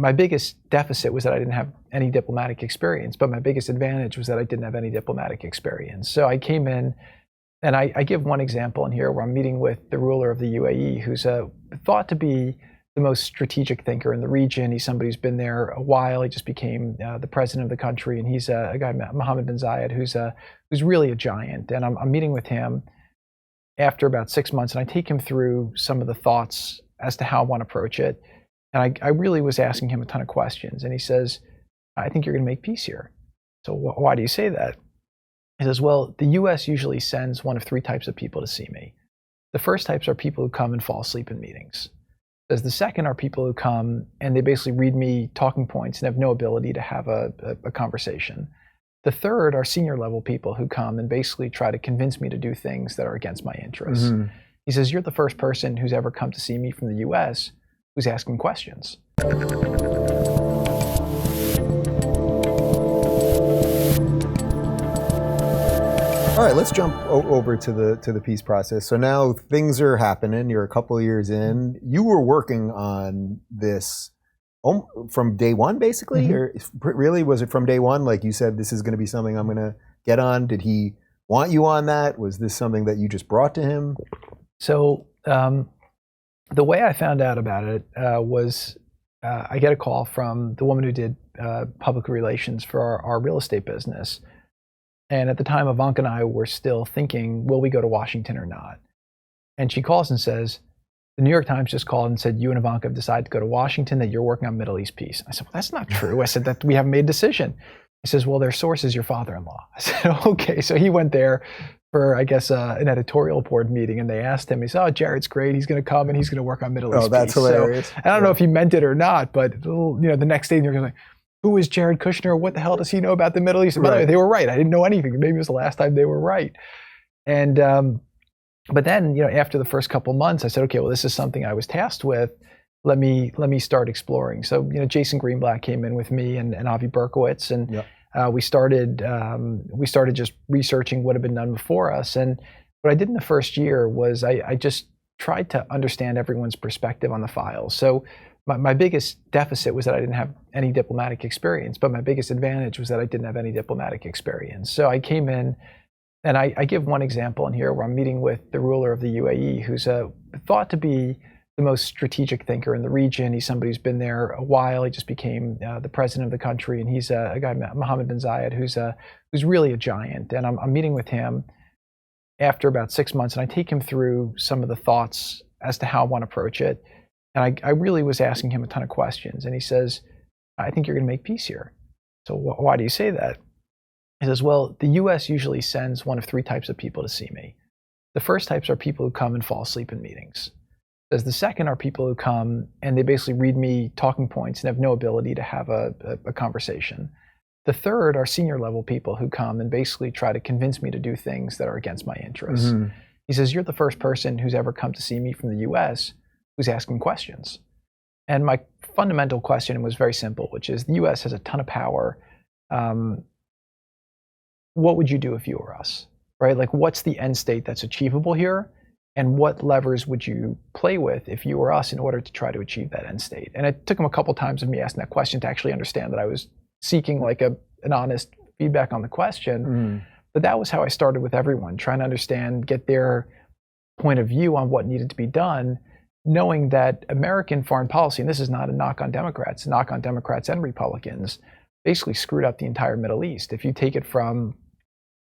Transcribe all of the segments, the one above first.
My biggest deficit was that I didn't have any diplomatic experience, but my biggest advantage was that I didn't have any diplomatic experience. So I came in, and I give one example in here where I'm meeting with the ruler of the UAE, who's thought to be the most strategic thinker in the region. He's somebody who's been there a while. He just became the president of the country, and he's a guy, Mohammed bin Zayed, who's really a giant. And I'm meeting with him after about 6 months, and I take him through some of the thoughts as to how I want to approach it. And I really was asking him a ton of questions. And he says, I think you're going to make peace here. So why do you say that? He says, well, the US usually sends one of three types of people to see me. The first types are people who come and fall asleep in meetings. He says the second are people who come and they basically read me talking points and have no ability to have a conversation. The third are senior level people who come and basically try to convince me to do things that are against my interests. Mm-hmm. He says, you're the first person who's ever come to see me from the US who's asking questions. All right, let's jump over to the peace process. So now things are happening. You're a couple of years in. You were working on this from day one, basically? Mm-hmm. Or really, was it from day one? Like you said, this is going to be something I'm going to get on. Did he want you on that? Was this something that you just brought to him? So the way I found out about it was I get a call from the woman who did public relations for our real estate business. And at the time, Ivanka and I were still thinking, will we go to Washington or not? And she calls and says, the New York Times just called and said, you and Ivanka have decided to go to Washington, that you're working on Middle East peace. I said, well, that's not true. I said, that we haven't made a decision. He says, well, their source is your father-in-law. I said, okay. So he went there for, I guess, an editorial board meeting, and they asked him, he said, oh, Jared's great. He's going to come and he's going to work on Middle East peace. Oh, that's hilarious. So, I don't know if he meant it or not, but the next day they're like, who is Jared Kushner? What the hell does he know about the Middle East? And by the way, they were right. I didn't know anything. Maybe it was the last time they were right. And but then, after the first couple months, I said, okay, well, this is something I was tasked with. Let me start exploring. So, Jason Greenblatt came in with me and Avi Berkowitz, and yep. we started just researching what had been done before us. And what I did in the first year was I just tried to understand everyone's perspective on the files. So my biggest deficit was that I didn't have any diplomatic experience, but my biggest advantage was that I didn't have any diplomatic experience. So I came in, and I give one example in here where I'm meeting with the ruler of the UAE, who's thought to be the most strategic thinker in the region. He's somebody who's been there a while. He just became the president of the country, and he's a guy, Mohammed bin Zayed, who's really a giant. And I'm meeting with him after about 6 months, and I take him through some of the thoughts as to how I want to approach it. And I really was asking him a ton of questions. And he says, I think you're going to make peace here. So why do you say that? He says, well, the US usually sends one of three types of people to see me. The first types are people who come and fall asleep in meetings. He says the second are people who come and they basically read me talking points and have no ability to have a conversation. The third are senior level people who come and basically try to convince me to do things that are against my interests. Mm-hmm. He says, you're the first person who's ever come to see me from the US who's asking questions. And my fundamental question was very simple, which is the US has a ton of power. What would you do if you were us, right? Like, what's the end state that's achievable here? And what levers would you play with if you were us in order to try to achieve that end state? And it took him a couple times of me asking that question to actually understand that I was seeking like an honest feedback on the question. Mm. But that was how I started with everyone, trying to understand, get their point of view on what needed to be done, knowing that American foreign policy, and this is not a knock on Democrats and Republicans, basically screwed up the entire Middle East. If you take it from,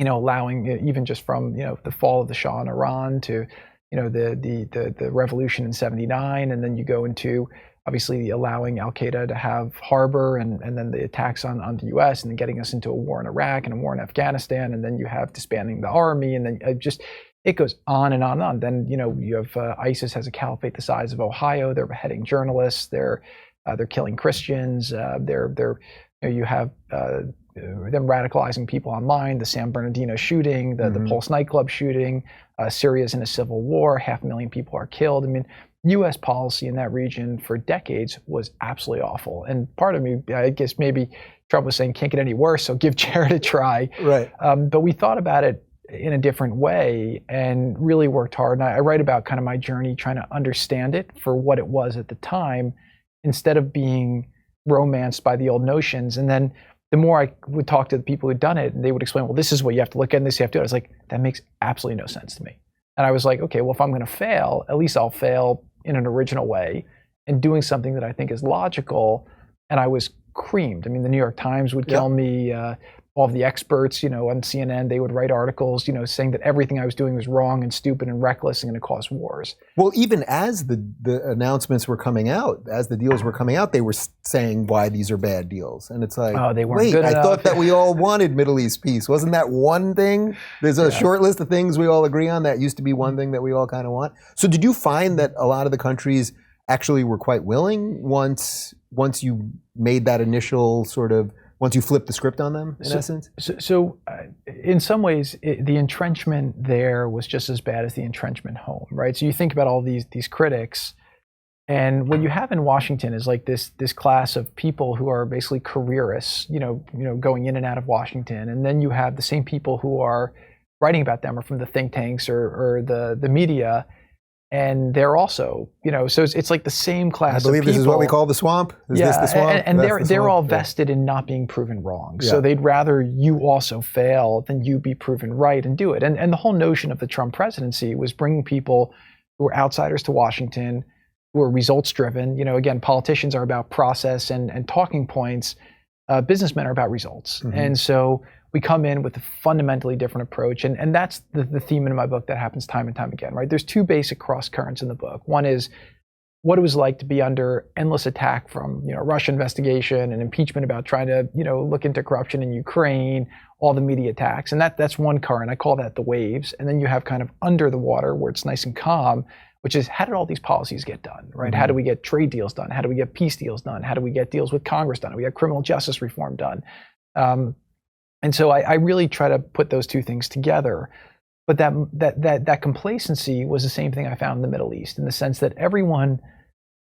allowing, even just from, the fall of the Shah in Iran to, the revolution in '79, and then you go into, obviously, allowing Al-Qaeda to have harbor, and then the attacks on the US, and then getting us into a war in Iraq and a war in Afghanistan, and then you have disbanding the army, and then it goes on and on and on. Then, you have ISIS has a caliphate the size of Ohio. They're beheading journalists. They're killing Christians. You have them radicalizing people online. The San Bernardino shooting, the Pulse nightclub shooting. Syria's in a civil war. 500,000 people are killed. I mean, U.S. policy in that region for decades was absolutely awful. And part of me, I guess maybe Trump was saying can't get any worse, so give Jared a try. Right. But we thought about it in a different way and really worked hard. And I write about kind of my journey trying to understand it for what it was at the time, instead of being romanced by the old notions. And then the more I would talk to the people who'd done it, and they would explain, well, this is what you have to look at and this you have to do. I was like, that makes absolutely no sense to me. And I was like, okay, well, if I'm going to fail, at least I'll fail in an original way and doing something that I think is logical. And I was creamed. I mean, the New York Times would tell me, all of the experts, on CNN, they would write articles, saying that everything I was doing was wrong and stupid and reckless and going to cause wars. Well, even as the announcements were coming out, as the deals were coming out, they were saying why these are bad deals. And it's like, oh, they weren't wait, good I enough. thought that we all wanted Middle East peace. Wasn't that one thing? There's a short list of things we all agree on. That used to be one thing that we all kind of want. So did you find that a lot of the countries actually were quite willing once you made that initial sort of, once you flipped the script on them, in essence? So in some ways, the entrenchment there was just as bad as the entrenchment home, right? So you think about all these critics, and what you have in Washington is like this class of people who are basically careerists, going in and out of Washington, and then you have the same people who are writing about them or from the think tanks or the media. And they're also, so it's like the same class of people. I believe this is what we call the swamp. Is this the swamp? And they're all vested in not being proven wrong. So they'd rather you also fail than you be proven right and do it. And the whole notion of the Trump presidency was bringing people who are outsiders to Washington, who are results driven. Again, politicians are about process and talking points. Businessmen are about results. Mm-hmm. And so we come in with a fundamentally different approach. And that's the theme in my book that happens time and time again, right? There's two basic cross currents in the book. One is what it was like to be under endless attack from, Russia investigation and impeachment about trying to, look into corruption in Ukraine, all the media attacks. And that's one current. I call that the waves. And then you have kind of under the water where it's nice and calm, which is how did all these policies get done, right? Mm-hmm. How do we get trade deals done? How do we get peace deals done? How do we get deals with Congress done? How do we get criminal justice reform done? And so I really try to put those two things together. But that complacency was the same thing I found in the Middle East, in the sense that everyone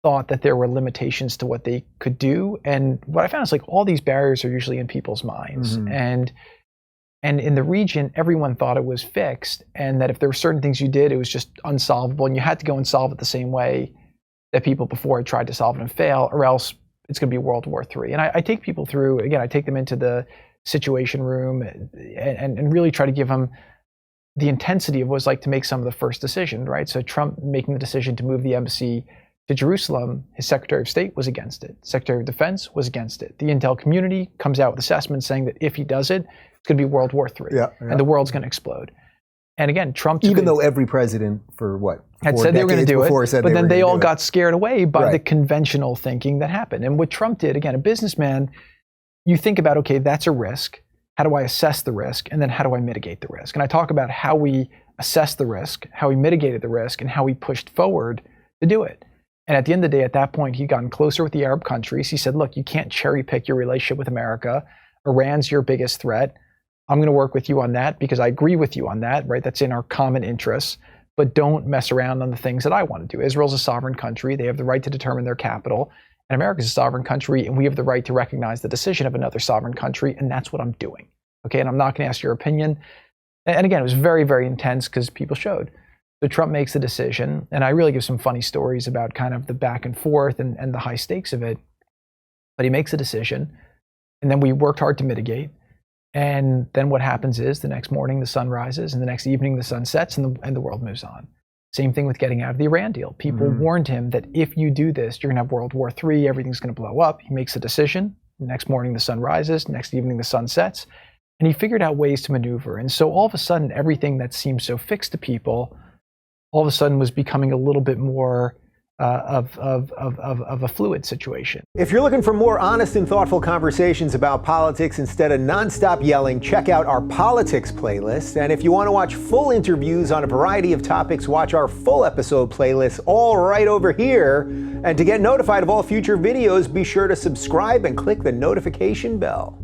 thought that there were limitations to what they could do. And what I found is like all these barriers are usually in people's minds. Mm-hmm. And in the region, everyone thought it was fixed, and that if there were certain things you did, it was just unsolvable, and you had to go and solve it the same way that people before had tried to solve it and fail, or else it's going to be World War III. And I take people through, again, I take them into the Situation Room and really try to give them the intensity of what it was like to make some of the first decisions, right? So Trump making the decision to move the embassy to Jerusalem, his Secretary of State was against it. Secretary of Defense was against it. The intel community comes out with assessments saying that if he does it, it's going to be World War III, and the world's going to explode. And again, Trump, even though every president for what had said they were going to do it, but then they all got scared away by the conventional thinking that happened. And what Trump did, again, a businessman, you think about, okay, that's a risk. How do I assess the risk? And then how do I mitigate the risk? And I talk about how we assessed the risk, how we mitigated the risk, and how we pushed forward to do it. And at the end of the day, at that point, he'd gotten closer with the Arab countries. He said, look, you can't cherry pick your relationship with America. Iran's your biggest threat. I'm going to work with you on that because I agree with you on that, right? That's in our common interests. But don't mess around on the things that I want to do. Israel's a sovereign country. They have the right to determine their capital. And America's a sovereign country, and we have the right to recognize the decision of another sovereign country, and that's what I'm doing. Okay, and I'm not going to ask your opinion. And again, it was very, very intense because people showed. So Trump makes the decision, and I really give some funny stories about kind of the back and forth and the high stakes of it. But he makes a decision, and then we worked hard to mitigate. And then what happens is the next morning the sun rises, and the next evening the sun sets, and the world moves on. Same thing with getting out of the Iran deal. People warned him that if you do this, you're going to have World War III, everything's going to blow up. He makes a decision. The next morning the sun rises, next evening the sun sets, and he figured out ways to maneuver. And so all of a sudden, everything that seemed so fixed to people, all of a sudden was becoming a little bit more of a fluid situation. If you're looking for more honest and thoughtful conversations about politics instead of nonstop yelling, check out our politics playlist. And if you want to watch full interviews on a variety of topics, watch our full episode playlist all right over here. And to get notified of all future videos, be sure to subscribe and click the notification bell.